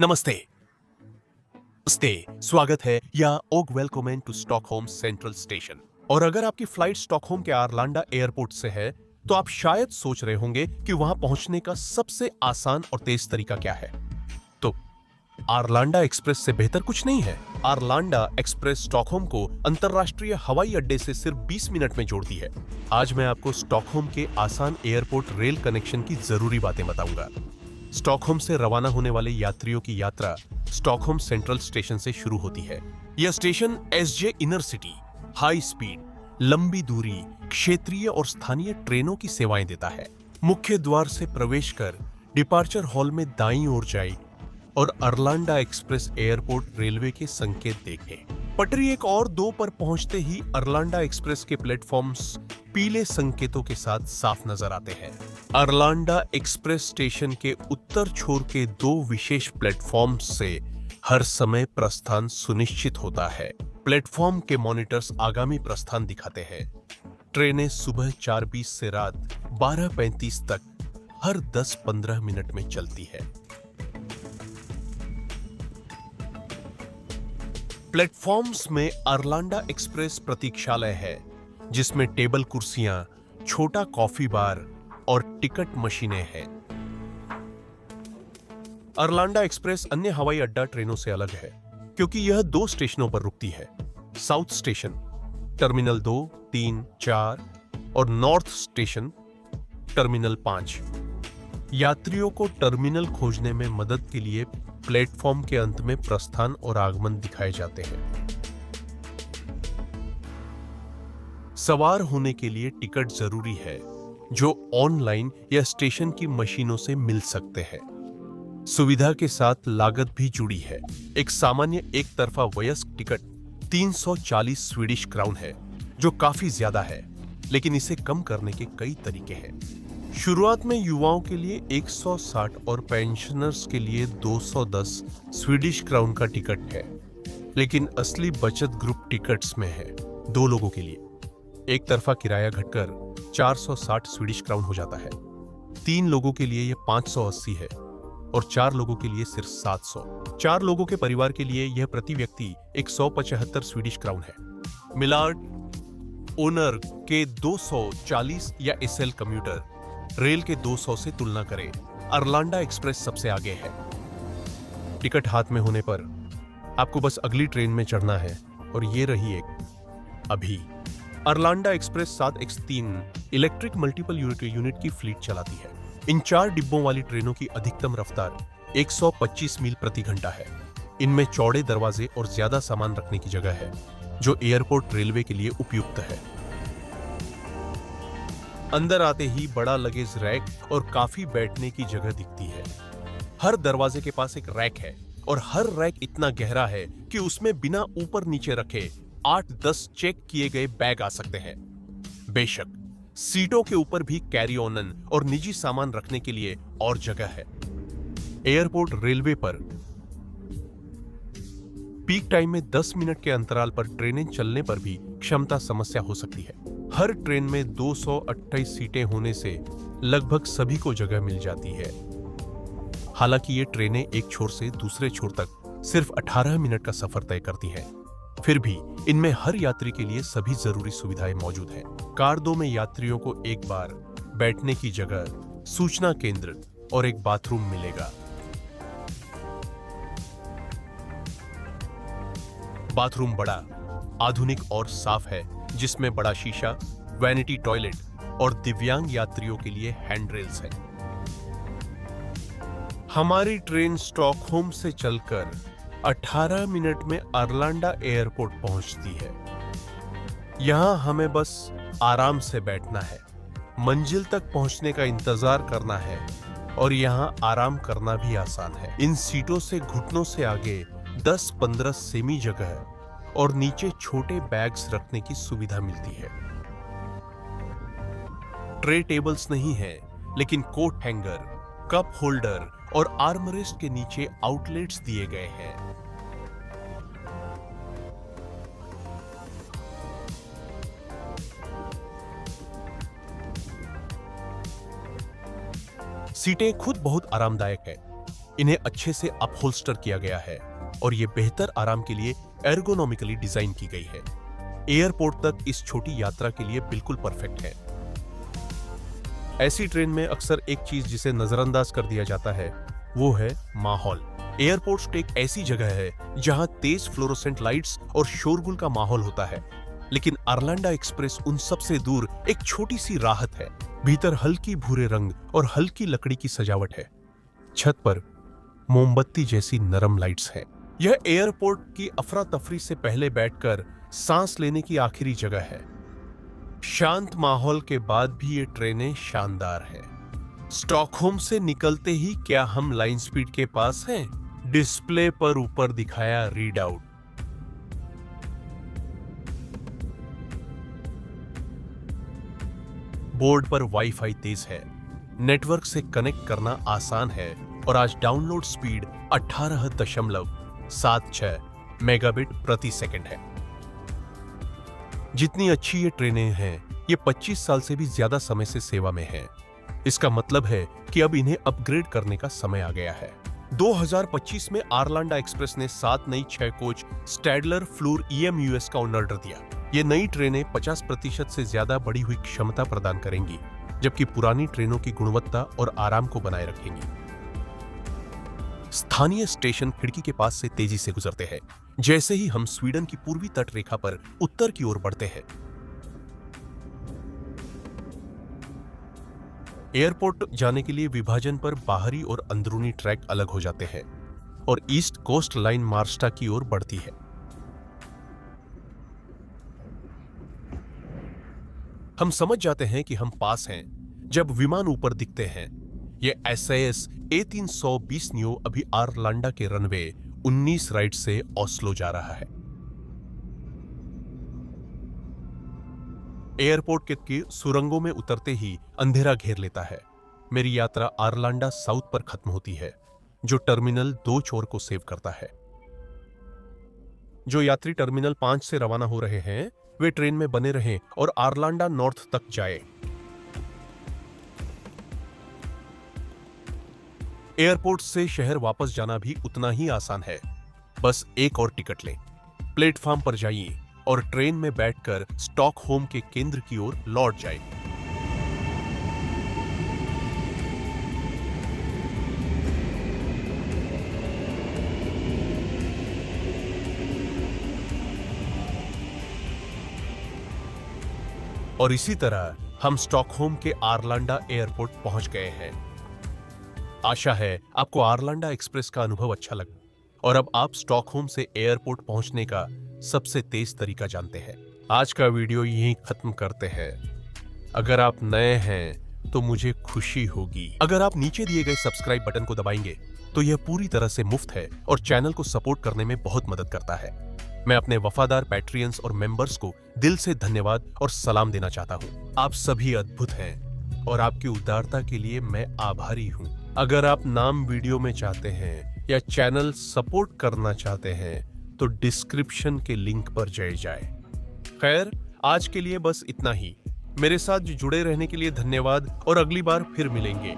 नमस्ते। स्वागत है या ओग welcome to Stockholm central station. और अगर आपकी फ्लाइट स्टॉकहोम के आरलांडा एयरपोर्ट से है तो आप शायद सोच रहे होंगे कि वहां पहुंचने का सबसे आसान और तेज तरीका क्या है। तो आरलांडा एक्सप्रेस से बेहतर कुछ नहीं है। आरलांडा एक्सप्रेस स्टॉकहोम को अंतरराष्ट्रीय हवाई अड्डे से सिर्फ 20 मिनट में जोड़ती है। आज मैं आपको स्टॉकहोम के आसान एयरपोर्ट रेल कनेक्शन की जरूरी बातें बताऊंगा। स्टॉकहोम से रवाना होने वाले यात्रियों की यात्रा स्टॉकहोम सेंट्रल स्टेशन से शुरू होती है। यह station SJ inner city, high speed, लंबी दूरी, क्षेत्रीय और स्थानीय ट्रेनों की सेवाएं देता है। मुख्य द्वार से प्रवेश कर डिपार्चर हॉल में दाईं ओर जाए और अरलांडा एक्सप्रेस एयरपोर्ट रेलवे के संकेत देखें। पटरी 1 और 2 पर पहुंचते ही अरलांडा एक्सप्रेस के प्लेटफॉर्म्स पीले संकेतों के साथ साफ नजर आते हैं। अरलांडा एक्सप्रेस स्टेशन के उत्तर छोर के 2 विशेष प्लेटफॉर्म्स से हर समय प्रस्थान सुनिश्चित होता है। प्लेटफॉर्म के मॉनिटर्स आगामी प्रस्थान दिखाते हैं। ट्रेनें सुबह 4:20 से रात 12:35 तक हर 10-15 मिनट में चलती है। प्लेटफॉर्म्स में अरलांडा एक्सप्रेस प्रतीक्षालय है, जिसमें टेबल कुर्सियां, छोटा कॉफी बार और टिकट मशीनें हैं। अरलांडा एक्सप्रेस अन्य हवाई अड्डा ट्रेनों से अलग है क्योंकि यह 2 स्टेशनों पर रुकती है। साउथ स्टेशन टर्मिनल 2, 3, 4 और नॉर्थ स्टेशन टर्मिनल 5। यात्रियों को टर्मिनल खोजने में मदद के लिए प्लेटफॉर्म के अंत में प्रस्थान और आगमन दिखाए जाते हैं। सवार होने के लिए टिकट जरूरी है, जो ऑनलाइन या स्टेशन की मशीनों से मिल सकते हैं। सुविधा के साथ लागत भी जुड़ी है। एक सामान्य एक तरफा वयस्क टिकट 340 स्वीडिश क्राउन है, जो काफी ज्यादा है, लेकिन इसे कम करने के कई तरीके हैं। शुरुआत में युवाओं के लिए 160 और पेंशनर्स के लिए 210 स्वीडिश क्राउन का टिकट है, लेकिन असली बचत ग्रुप टिकट्स में है 2 लोगों के लिए। एक तरफा किराया घटकर 460 स्वीडिश क्राउन हो जाता है। 3 लोगों के लिए यह 580 है और 4 लोगों के लिए सिर्फ 700। 4 लोगों के परिवार के लिए यह प्रति व्यक्ति 175 स्वीडिश क्राउन है। मिलार्ड ओनर के 240 या एसएल कम्यूटर रेल के 200 से तुलना करें। अरलांडा एक्सप्रेस सबसे आगे है। टिकट हाथ में होने पर आपको बस अगली ट्रेन में चढ़ना है और ये रही एक अभी। Arlanda express 7x3 electric multiple unit की फ्लीट चलाती है। इन 4 डिब्बों वाली ट्रेनों की अधिकतम रफ्तार 125 मील प्रति घंटा है। इनमें चौड़े दरवाजे और ज्यादा सामान रखने की जगह है, जो एयरपोर्ट रेलवे के लिए उपयुक्त है। अंदर आते ही बड़ा लगेज रैक और काफी बैठने की जगह दिखती है। हर दरवाजे के पास एक रैक है और हर रैक इतना गहरा है कि उसमें बिना ऊपर नीचे रखे 8-10 चेक किए गए बैग आ सकते हैं। बेशक सीटों के ऊपर भी कैरी ऑन और निजी सामान रखने के लिए और जगह है। एयरपोर्ट रेलवे पर पीक टाइम में 10 मिनट के अंतराल पर ट्रेनें चलने पर भी क्षमता समस्या हो सकती है। हर ट्रेन में 228 सीटें होने से लगभग सभी को जगह मिल जाती है। हालांकि ये ट्रेनें एक छोर से दूसरे छोर तक सिर्फ 18 मिनट का सफर तय करती हैं। फिर भी इनमें हर यात्री के लिए सभी जरूरी सुविधाएं मौजूद हैं। कार 2 में यात्रियों को एक बार बैठने की जगह, सूचना केंद्र और एक बाथरूम मिलेगा। बाथरूम बड़ा, आधुनिक और साफ है, जिसमें बड़ा शीशा, वैनिटी टॉयलेट और दिव्यांग यात्रियों के लिए हैंडरेल्स हैं। हमारी ट्रेन स्टॉकहोम से चलकर 18 मिनट में अरलांडा एयरपोर्ट पहुंचती है। यहां हमें बस आराम से बैठना है, मंजिल तक पहुंचने का इंतजार करना है और यहां आराम करना भी आसान है। इन सीटों से घुटनों से आगे 10-15 सेमी जगह और नीचे छोटे बैग्स रखने की सुविधा मिलती है। ट्रे टेबल्स नहीं है, लेकिन कोट हैंगर, कप होल्डर और आर्मरेस्ट के नीचे आउटलेट्स दिए गए हैं। सीटें खुद बहुत आरामदायक है। इन्हें अच्छे से अपहोल्स्टर किया गया है और ये बेहतर आराम के लिए एर्गोनॉमिकली डिजाइन की गई है। एयरपोर्ट तक इस छोटी यात्रा के लिए बिल्कुल परफेक्ट है। ऐसी ट्रेन में अक्सर एक चीज जिसे नजरअंदाज कर दिया जाता है वो है माहौल। एयरपोर्ट एक ऐसी जगह है जहां तेज फ्लोरोसेंट लाइट्स और शोरगुल का माहौल होता है, लेकिन अरलांडा एक्सप्रेस उन सब से दूर एक छोटी सी राहत है। भीतर हल्की भूरे रंग और हल्की लकड़ी की सजावट है। छत पर मोमबत्ती जैसी नरम लाइट्स हैं। यह एयरपोर्ट की अफरा तफरी से पहले बैठकर सांस लेने की आखिरी जगह है। शांत माहौल के बाद भी ये ट्रेनें शानदार हैं। स्टॉकहोम से निकलते ही क्या हम लाइन स्पीड के पास हैं? डिस्प्ले पर ऊपर दिखाया रीड आउट। बोर्ड पर वाईफाई तेज है, नेटवर्क से कनेक्ट करना आसान है और आज डाउनलोड स्पीड 18.76 मेगाबिट प्रति सेकंड है। जितनी अच्छी ये ट्रेनें हैं, ये 25 साल से भी ज्यादा समय से सेवा में हैं। इसका मतलब है कि अब इन्हें अपग्रेड करने का समय आ गया है। 2025 में अरलांडा एक्सप्रेस ने 7 नई 6 कोच स्टैडलर फ्लूर EMUS का ऑर्डर दिया। ये नई ट्रेनें 50% से ज्यादा बढ़ी हुई क्षमता प्रदान करेंगी, जबकि पुरानी ट्रेनों की गुणवत्ता और आराम को बनाए रखेंगी। स्थानीय स्टेशन खिड़की के पास से तेजी से गुजरते हैं, जैसे ही हम स्वीडन की पूर्वी तट रेखा पर उत्तर की ओर बढ़ते हैं। एयरपोर्ट जाने के लिए विभाजन पर बाहरी और अंदरूनी ट्रैक अलग हो जाते हैं और ईस्ट कोस्ट लाइन मार्स्टा की ओर बढ़ती है। हम समझ जाते हैं कि हम पास हैं जब विमान ऊपर दिखते हैं। ये SAS A320 नियो अभी अरलांडा के रनवे 19 राइट से ओस्लो जा रहा है। एयरपोर्ट के सुरंगों में उतरते ही अंधेरा घेर लेता है। मेरी यात्रा अरलांडा साउथ पर खत्म होती है, जो टर्मिनल 2 छोर को सेव करता है। जो यात्री टर्मिनल 5 से रवाना हो रहे हैं, वे ट्रेन में बने रहें और अरलांडा नॉर्थ तक जाएं। एयरपोर्ट से शहर वापस जाना भी उतना ही आसान है। बस एक और टिकट लें, प्लेटफॉर्म पर जाइए और ट्रेन में बैठकर स्टॉकहोम के केंद्र की ओर लौट जाएं। और इसी तरह हम स्टॉकहोम के अरलांडा एयरपोर्ट पहुंच गए हैं। आशा है आपको अरलांडा एक्सप्रेस का अनुभव अच्छा लगा और अब आप स्टॉकहोम से एयरपोर्ट पहुंचने का सबसे तेज तरीका जानते हैं। आज का वीडियो यहीं खत्म करते हैं। अगर आप नए हैं तो मुझे खुशी होगी। अगर आप नीचे दिए गए सब्सक्राइब बटन को दबाएंगे तो यह पूरी तरह से मुफ्त है और चैनल को सपोर्ट करने में बहुत मदद करता है। मैं अपने वफादार पैट्रियंस और मेंबर्स को दिल से धन्यवाद और सलाम देना चाहता हूं। आप सभी अद्भुत हैं और आपकी उदारता के लिए मैं आभारी हूं। अगर आप नाम वीडियो में चाहते हैं या चैनल सपोर्ट करना चाहते हैं तो डिस्क्रिप्शन के लिंक पर जाए। खैर, आज के लिए बस इतना ही। मेरे साथ जुड़े रहने के लिए धन्यवाद और अगली बार फिर मिलेंगे।